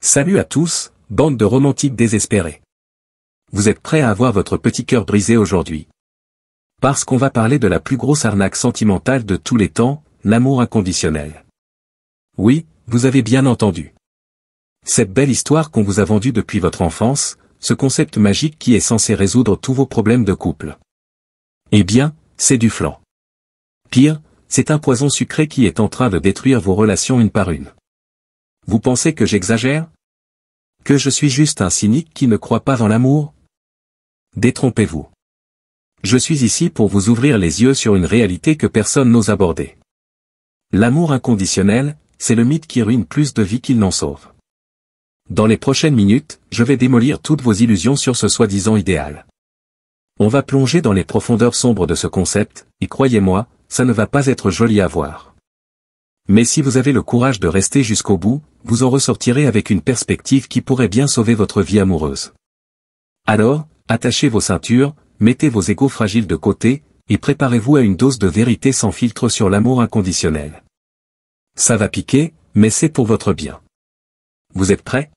Salut à tous, bande de romantiques désespérés. Vous êtes prêts à avoir votre petit cœur brisé aujourd'hui? Parce qu'on va parler de la plus grosse arnaque sentimentale de tous les temps, l'amour inconditionnel. Oui, vous avez bien entendu. Cette belle histoire qu'on vous a vendue depuis votre enfance, ce concept magique qui est censé résoudre tous vos problèmes de couple. Eh bien, c'est du flan. Pire, c'est un poison sucré qui est en train de détruire vos relations une par une. Vous pensez que j'exagère? Que je suis juste un cynique qui ne croit pas dans l'amour? Détrompez-vous. Je suis ici pour vous ouvrir les yeux sur une réalité que personne n'ose aborder. L'amour inconditionnel, c'est le mythe qui ruine plus de vies qu'il n'en sauve. Dans les prochaines minutes, je vais démolir toutes vos illusions sur ce soi-disant idéal. On va plonger dans les profondeurs sombres de ce concept, et croyez-moi, ça ne va pas être joli à voir. Mais si vous avez le courage de rester jusqu'au bout, vous en ressortirez avec une perspective qui pourrait bien sauver votre vie amoureuse. Alors, attachez vos ceintures, mettez vos égos fragiles de côté, et préparez-vous à une dose de vérité sans filtre sur l'amour inconditionnel. Ça va piquer, mais c'est pour votre bien. Vous êtes prêts?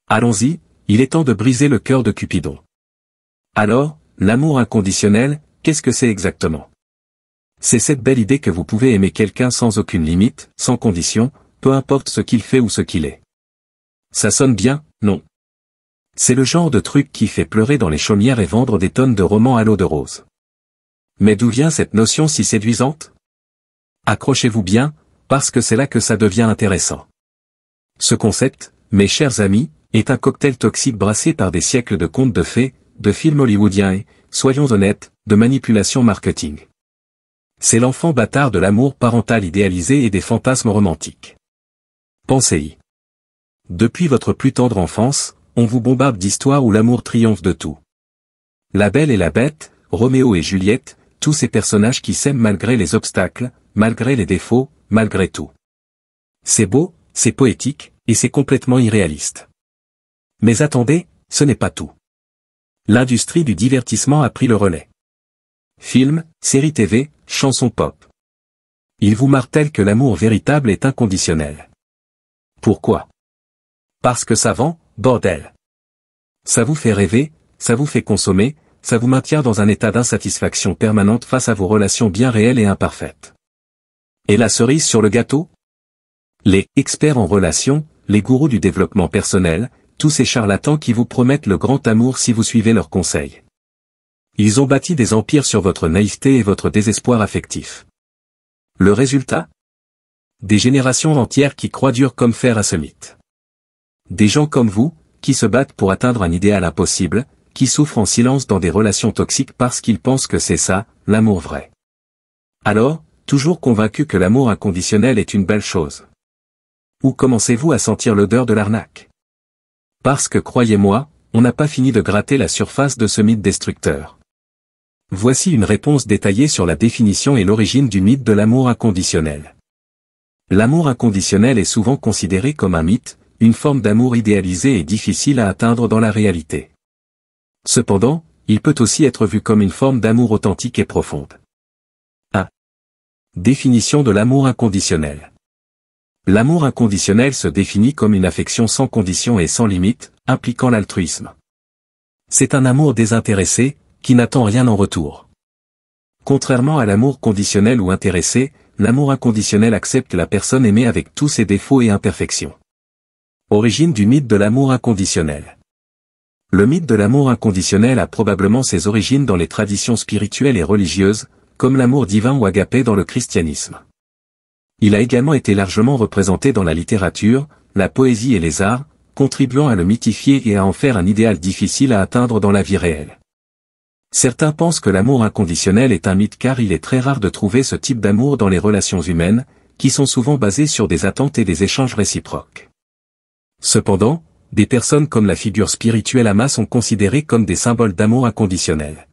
Allons-y, il est temps de briser le cœur de Cupidon. Alors, l'amour inconditionnel, qu'est-ce que c'est exactement? C'est cette belle idée que vous pouvez aimer quelqu'un sans aucune limite, sans condition, peu importe ce qu'il fait ou ce qu'il est. Ça sonne bien, non? C'est le genre de truc qui fait pleurer dans les chaumières et vendre des tonnes de romans à l'eau de rose. Mais d'où vient cette notion si séduisante? Accrochez-vous bien, parce que c'est là que ça devient intéressant. Ce concept, mes chers amis, est un cocktail toxique brassé par des siècles de contes de fées, de films hollywoodiens et, soyons honnêtes, de manipulation marketing. C'est l'enfant bâtard de l'amour parental idéalisé et des fantasmes romantiques. Pensez-y. Depuis votre plus tendre enfance, on vous bombarde d'histoires où l'amour triomphe de tout. La Belle et la Bête, Roméo et Juliette, tous ces personnages qui s'aiment malgré les obstacles, malgré les défauts, malgré tout. C'est beau, c'est poétique, et c'est complètement irréaliste. Mais attendez, ce n'est pas tout. L'industrie du divertissement a pris le relais. Films, séries TV, chansons pop. Ils vous martèlent que l'amour véritable est inconditionnel. Pourquoi? Parce que ça vend, bordel. Ça vous fait rêver, ça vous fait consommer, ça vous maintient dans un état d'insatisfaction permanente face à vos relations bien réelles et imparfaites. Et la cerise sur le gâteau? Les experts en relations, les gourous du développement personnel, tous ces charlatans qui vous promettent le grand amour si vous suivez leurs conseils. Ils ont bâti des empires sur votre naïveté et votre désespoir affectif. Le résultat? Des générations entières qui croient dur comme fer à ce mythe. Des gens comme vous, qui se battent pour atteindre un idéal impossible, qui souffrent en silence dans des relations toxiques parce qu'ils pensent que c'est ça, l'amour vrai. Alors, toujours convaincus que l'amour inconditionnel est une belle chose. Où commencez-vous à sentir l'odeur de l'arnaque? Parce que croyez-moi, on n'a pas fini de gratter la surface de ce mythe destructeur. Voici une réponse détaillée sur la définition et l'origine du mythe de l'amour inconditionnel. L'amour inconditionnel est souvent considéré comme un mythe, une forme d'amour idéalisée et difficile à atteindre dans la réalité. Cependant, il peut aussi être vu comme une forme d'amour authentique et profonde. 1. Définition de l'amour inconditionnel. L'amour inconditionnel se définit comme une affection sans condition et sans limite, impliquant l'altruisme. C'est un amour désintéressé, qui n'attend rien en retour. Contrairement à l'amour conditionnel ou intéressé, l'amour inconditionnel accepte la personne aimée avec tous ses défauts et imperfections. Origine du mythe de l'amour inconditionnel. Le mythe de l'amour inconditionnel a probablement ses origines dans les traditions spirituelles et religieuses, comme l'amour divin ou agapé dans le christianisme. Il a également été largement représenté dans la littérature, la poésie et les arts, contribuant à le mythifier et à en faire un idéal difficile à atteindre dans la vie réelle. Certains pensent que l'amour inconditionnel est un mythe car il est très rare de trouver ce type d'amour dans les relations humaines, qui sont souvent basées sur des attentes et des échanges réciproques. Cependant, des personnes comme la figure spirituelle Ama sont considérées comme des symboles d'amour inconditionnel.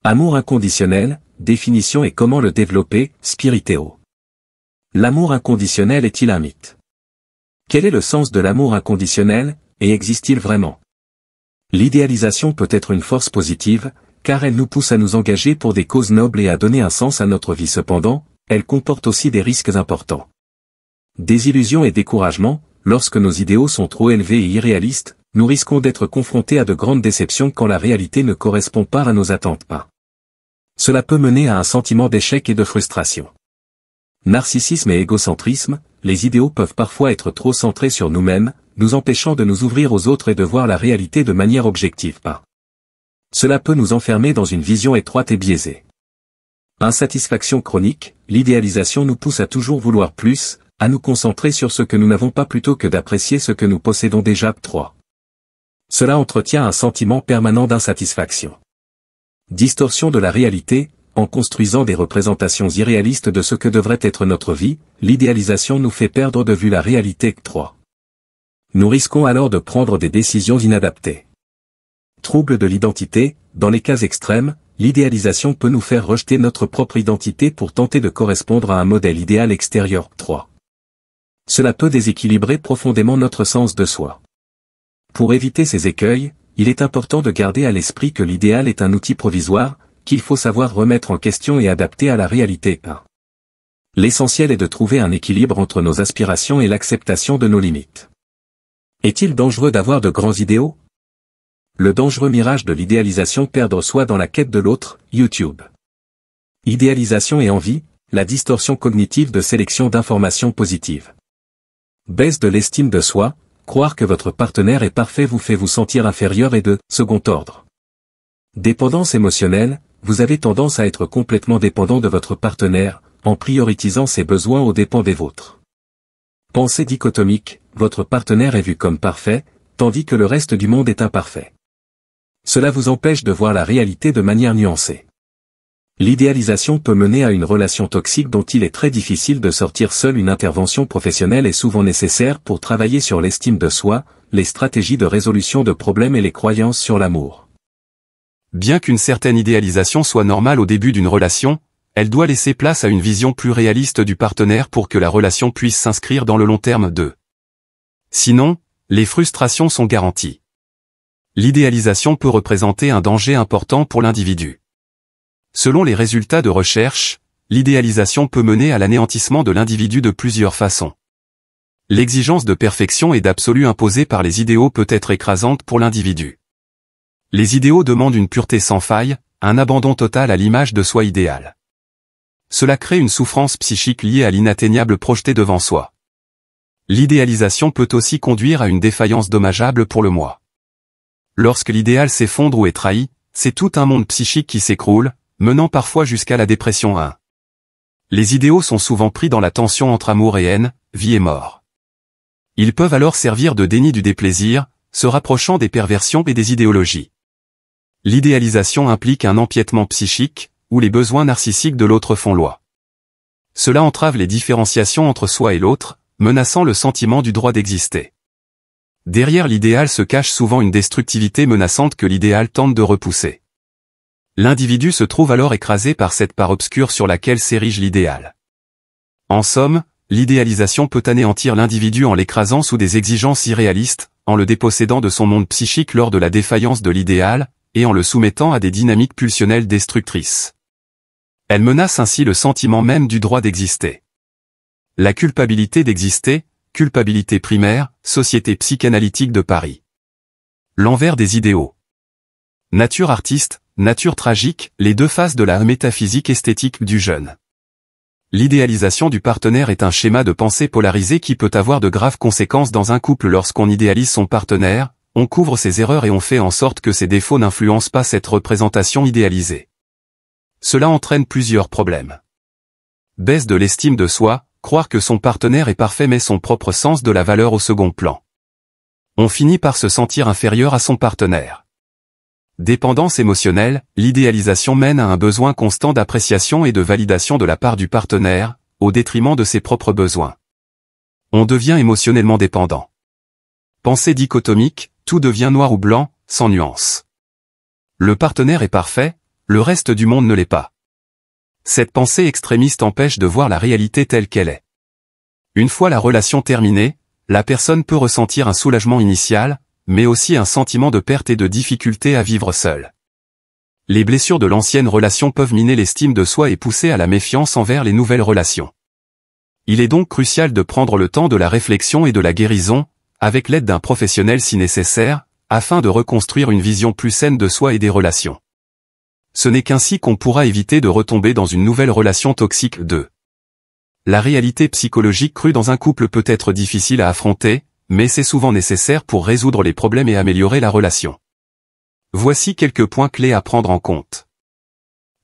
Amour inconditionnel, définition et comment le développer, Spiritéo. L'amour inconditionnel est-il un mythe? Quel est le sens de l'amour inconditionnel, et existe-t-il vraiment? L'idéalisation peut être une force positive, car elle nous pousse à nous engager pour des causes nobles et à donner un sens à notre vie. Cependant, elle comporte aussi des risques importants. Désillusion et découragement, lorsque nos idéaux sont trop élevés et irréalistes, nous risquons d'être confrontés à de grandes déceptions quand la réalité ne correspond pas à nos attentes. Cela peut mener à un sentiment d'échec et de frustration. Narcissisme et égocentrisme, les idéaux peuvent parfois être trop centrés sur nous-mêmes, nous empêchant de nous ouvrir aux autres et de voir la réalité de manière objective. Cela peut nous enfermer dans une vision étroite et biaisée. Insatisfaction chronique, l'idéalisation nous pousse à toujours vouloir plus, à nous concentrer sur ce que nous n'avons pas plutôt que d'apprécier ce que nous possédons déjà. 3. Cela entretient un sentiment permanent d'insatisfaction. Distorsion de la réalité, en construisant des représentations irréalistes de ce que devrait être notre vie, l'idéalisation nous fait perdre de vue la réalité. 3. Nous risquons alors de prendre des décisions inadaptées. Trouble de l'identité, dans les cas extrêmes, l'idéalisation peut nous faire rejeter notre propre identité pour tenter de correspondre à un modèle idéal extérieur. 3. Cela peut déséquilibrer profondément notre sens de soi. Pour éviter ces écueils, il est important de garder à l'esprit que l'idéal est un outil provisoire, qu'il faut savoir remettre en question et adapter à la réalité. L'essentiel est de trouver un équilibre entre nos aspirations et l'acceptation de nos limites. Est-il dangereux d'avoir de grands idéaux? Le dangereux mirage de l'idéalisation, perdre soi dans la quête de l'autre, YouTube. Idéalisation et envie, la distorsion cognitive de sélection d'informations positives. Baisse de l'estime de soi, croire que votre partenaire est parfait vous fait vous sentir inférieur et de second ordre. Dépendance émotionnelle, vous avez tendance à être complètement dépendant de votre partenaire, en prioritisant ses besoins aux dépens des vôtres. Pensée dichotomique, votre partenaire est vu comme parfait, tandis que le reste du monde est imparfait. Cela vous empêche de voir la réalité de manière nuancée. L'idéalisation peut mener à une relation toxique dont il est très difficile de sortir seul. Une intervention professionnelle est souvent nécessaire pour travailler sur l'estime de soi, les stratégies de résolution de problèmes et les croyances sur l'amour. Bien qu'une certaine idéalisation soit normale au début d'une relation, elle doit laisser place à une vision plus réaliste du partenaire pour que la relation puisse s'inscrire dans le long terme. Sinon, les frustrations sont garanties. L'idéalisation peut représenter un danger important pour l'individu. Selon les résultats de recherche, l'idéalisation peut mener à l'anéantissement de l'individu de plusieurs façons. L'exigence de perfection et d'absolu imposée par les idéaux peut être écrasante pour l'individu. Les idéaux demandent une pureté sans faille, un abandon total à l'image de soi idéale. Cela crée une souffrance psychique liée à l'inatteignable projeté devant soi. L'idéalisation peut aussi conduire à une défaillance dommageable pour le moi. Lorsque l'idéal s'effondre ou est trahi, c'est tout un monde psychique qui s'écroule, menant parfois jusqu'à la dépression. 1. Les idéaux sont souvent pris dans la tension entre amour et haine, vie et mort. Ils peuvent alors servir de déni du déplaisir, se rapprochant des perversions et des idéologies. L'idéalisation implique un empiètement psychique, où les besoins narcissiques de l'autre font loi. Cela entrave les différenciations entre soi et l'autre, menaçant le sentiment du droit d'exister. Derrière l'idéal se cache souvent une destructivité menaçante que l'idéal tente de repousser. L'individu se trouve alors écrasé par cette part obscure sur laquelle s'érige l'idéal. En somme, l'idéalisation peut anéantir l'individu en l'écrasant sous des exigences irréalistes, en le dépossédant de son monde psychique lors de la défaillance de l'idéal, et en le soumettant à des dynamiques pulsionnelles destructrices. Elle menace ainsi le sentiment même du droit d'exister. La culpabilité d'exister, culpabilité primaire, Société psychanalytique de Paris. L'envers des idéaux. Nature artiste, nature tragique, les deux faces de la métaphysique esthétique du jeune. L'idéalisation du partenaire est un schéma de pensée polarisé qui peut avoir de graves conséquences dans un couple. Lorsqu'on idéalise son partenaire, on couvre ses erreurs et on fait en sorte que ses défauts n'influencent pas cette représentation idéalisée. Cela entraîne plusieurs problèmes. Baisse de l'estime de soi, croire que son partenaire est parfait met son propre sens de la valeur au second plan. On finit par se sentir inférieur à son partenaire. Dépendance émotionnelle, l'idéalisation mène à un besoin constant d'appréciation et de validation de la part du partenaire, au détriment de ses propres besoins. On devient émotionnellement dépendant. Pensée dichotomique, tout devient noir ou blanc, sans nuance. Le partenaire est parfait, le reste du monde ne l'est pas. Cette pensée extrémiste empêche de voir la réalité telle qu'elle est. Une fois la relation terminée, la personne peut ressentir un soulagement initial, mais aussi un sentiment de perte et de difficulté à vivre seule. Les blessures de l'ancienne relation peuvent miner l'estime de soi et pousser à la méfiance envers les nouvelles relations. Il est donc crucial de prendre le temps de la réflexion et de la guérison, avec l'aide d'un professionnel si nécessaire, afin de reconstruire une vision plus saine de soi et des relations. Ce n'est qu'ainsi qu'on pourra éviter de retomber dans une nouvelle relation toxique. 2. La réalité psychologique crue dans un couple peut être difficile à affronter, mais c'est souvent nécessaire pour résoudre les problèmes et améliorer la relation. Voici quelques points clés à prendre en compte.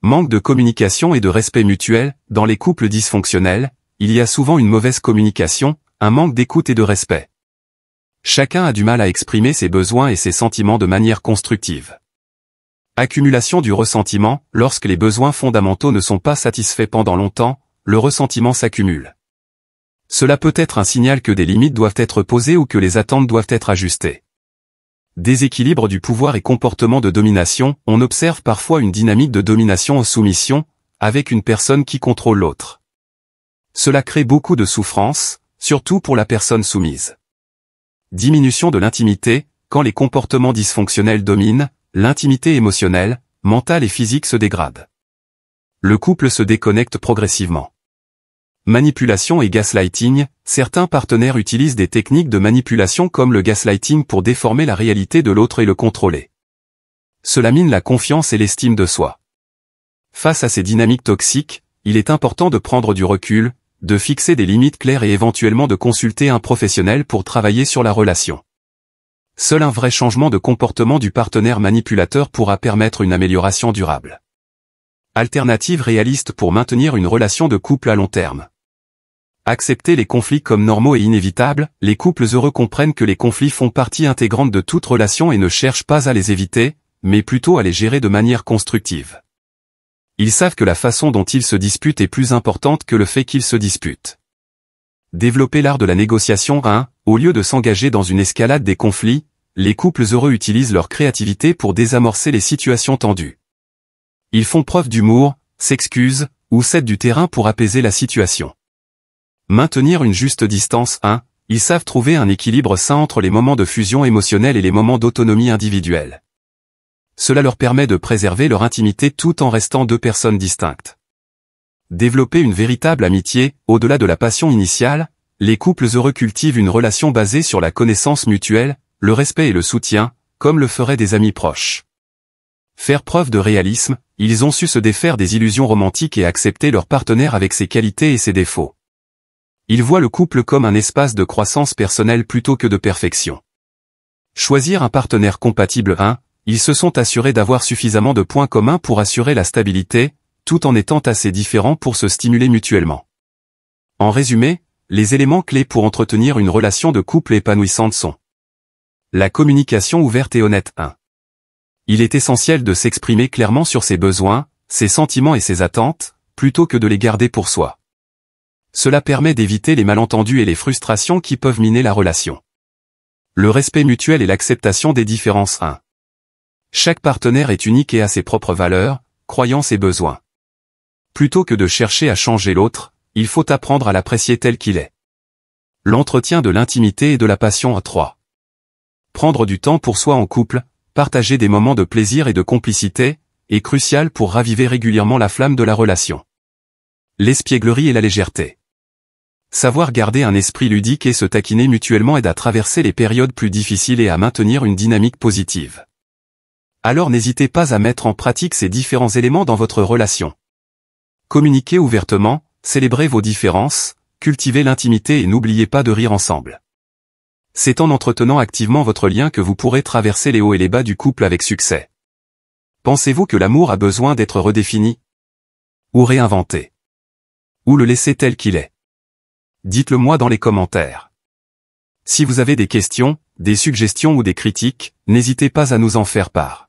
Manque de communication et de respect mutuel. Dans les couples dysfonctionnels, il y a souvent une mauvaise communication, un manque d'écoute et de respect. Chacun a du mal à exprimer ses besoins et ses sentiments de manière constructive. Accumulation du ressentiment. Lorsque les besoins fondamentaux ne sont pas satisfaits pendant longtemps, le ressentiment s'accumule. Cela peut être un signal que des limites doivent être posées ou que les attentes doivent être ajustées. Déséquilibre du pouvoir et comportement de domination. On observe parfois une dynamique de domination en soumission, avec une personne qui contrôle l'autre. Cela crée beaucoup de souffrance, surtout pour la personne soumise. Diminution de l'intimité. Quand les comportements dysfonctionnels dominent, l'intimité émotionnelle, mentale et physique se dégrade. Le couple se déconnecte progressivement. Manipulation et gaslighting. Certains partenaires utilisent des techniques de manipulation comme le gaslighting pour déformer la réalité de l'autre et le contrôler. Cela mine la confiance et l'estime de soi. Face à ces dynamiques toxiques, il est important de prendre du recul, de fixer des limites claires et éventuellement de consulter un professionnel pour travailler sur la relation. Seul un vrai changement de comportement du partenaire manipulateur pourra permettre une amélioration durable. Alternative réaliste pour maintenir une relation de couple à long terme. Accepter les conflits comme normaux et inévitables. Les couples heureux comprennent que les conflits font partie intégrante de toute relation et ne cherchent pas à les éviter, mais plutôt à les gérer de manière constructive. Ils savent que la façon dont ils se disputent est plus importante que le fait qu'ils se disputent. Développer l'art de la négociation. 1. Au lieu de s'engager dans une escalade des conflits, les couples heureux utilisent leur créativité pour désamorcer les situations tendues. Ils font preuve d'humour, s'excusent, ou cèdent du terrain pour apaiser la situation. Maintenir une juste distance. 1. Ils savent trouver un équilibre sain entre les moments de fusion émotionnelle et les moments d'autonomie individuelle. Cela leur permet de préserver leur intimité tout en restant deux personnes distinctes. Développer une véritable amitié. Au-delà de la passion initiale, les couples heureux cultivent une relation basée sur la connaissance mutuelle, le respect et le soutien, comme le feraient des amis proches. Faire preuve de réalisme, ils ont su se défaire des illusions romantiques et accepter leur partenaire avec ses qualités et ses défauts. Ils voient le couple comme un espace de croissance personnelle plutôt que de perfection. Choisir un partenaire compatible. 1. Ils se sont assurés d'avoir suffisamment de points communs pour assurer la stabilité, tout en étant assez différents pour se stimuler mutuellement. En résumé, les éléments clés pour entretenir une relation de couple épanouissante sont la communication ouverte et honnête. 1. Il est essentiel de s'exprimer clairement sur ses besoins, ses sentiments et ses attentes, plutôt que de les garder pour soi. Cela permet d'éviter les malentendus et les frustrations qui peuvent miner la relation. Le respect mutuel et l'acceptation des différences. 1. Chaque partenaire est unique et a ses propres valeurs, croyances et besoins. Plutôt que de chercher à changer l'autre, il faut apprendre à l'apprécier tel qu'il est. L'entretien de l'intimité et de la passion. 3. Prendre du temps pour soi en couple, partager des moments de plaisir et de complicité, est crucial pour raviver régulièrement la flamme de la relation. L'espièglerie et la légèreté. Savoir garder un esprit ludique et se taquiner mutuellement aide à traverser les périodes plus difficiles et à maintenir une dynamique positive. Alors n'hésitez pas à mettre en pratique ces différents éléments dans votre relation. Communiquez ouvertement, célébrez vos différences, cultivez l'intimité et n'oubliez pas de rire ensemble. C'est en entretenant activement votre lien que vous pourrez traverser les hauts et les bas du couple avec succès. Pensez-vous que l'amour a besoin d'être redéfini? Ou réinventé? Ou le laisser tel qu'il est? Dites-le moi dans les commentaires. Si vous avez des questions, des suggestions ou des critiques, n'hésitez pas à nous en faire part.